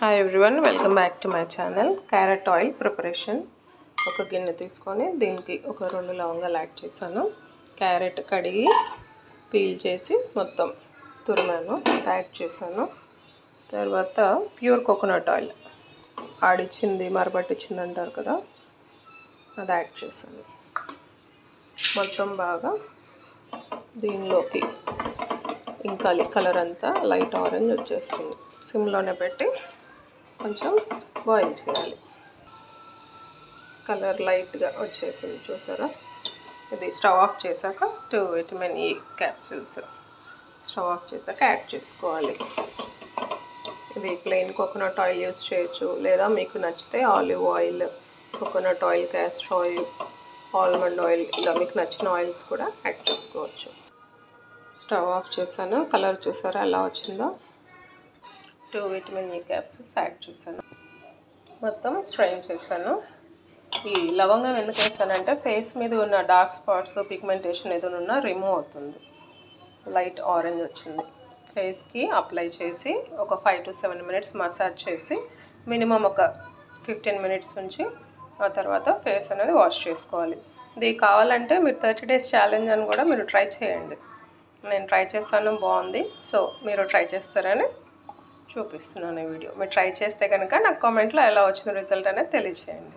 Hi everyone, welcome back to my channel. Carrot oil preparation. ఒక గిన్నె తీసుకొని దీనికి ఒక 2 లవంగాలు యాడ్ చేశాను. క్యారెట్ కడిగి పీల్ చేసి మొత్తం తురిమాను, యాడ్ చేశాను. తర్వాత ప్యూర్ కోకోనట్ ఆయిల్ ఆడిచ్చింది మరపట్టించింది అంటారు కదా, అది యాడ్ చేశాను. మొత్తం బాగా దీనిలోకి ఇంకా కలర్ అంతా లైట్ ఆరెంజ్ వచ్చేస్తుంది. సిమ్లోనే పెట్టి కొంచెం బాయిల్ చేయాలి. కలర్ లైట్గా వచ్చేసింది చూసారా. ఇది స్టవ్ ఆఫ్ చేశాక 2 vitamin E capsules stove off చేశాక యాడ్ చేసుకోవాలి. ఇది ప్లెయిన్ కోకోనట్ ఆయిల్ యూజ్ చేయొచ్చు, లేదా మీకు నచ్చితే olive oil, coconut oil, castor oil, almond oil, ఇలా మీకు నచ్చిన ఆయిల్స్ కూడా యాడ్ చేసుకోవచ్చు. స్టవ్ ఆఫ్ చేశాను. కలర్ చూసారా ఎలా వచ్చిందో. 2 విటమిన్ E క్యాప్సూల్స్ యాడ్ చేశాను. మొత్తం స్ట్రెయిన్ చేశాను. ఈ లవంగం ఎందుకు వేసానంటే ఫేస్ మీద ఉన్న డార్క్ స్పాట్స్, పిగ్మెంటేషన్ ఏదైనా ఉన్నా రిమూవ్ అవుతుంది. లైట్ ఆరెంజ్ వచ్చింది. ఫేస్కి అప్లై చేసి ఒక 5 to 7 minutes మసాజ్ చేసి మినిమం ఒక 15 minutes నుంచి ఆ తర్వాత ఫేస్ అనేది వాష్ చేసుకోవాలి. ఇది కావాలంటే మీరు 30 days ఛాలెంజ్ అని కూడా మీరు ట్రై చేయండి. నేను ట్రై చేస్తాను, బాగుంది. సో మీరు ట్రై చేస్తారని చూపిస్తున్నాను ఈ వీడియో. మీరు ట్రై చేస్తే కనుక నాకు కామెంట్లో ఎలా వచ్చిన రిజల్ట్ అనేది తెలియచేయండి.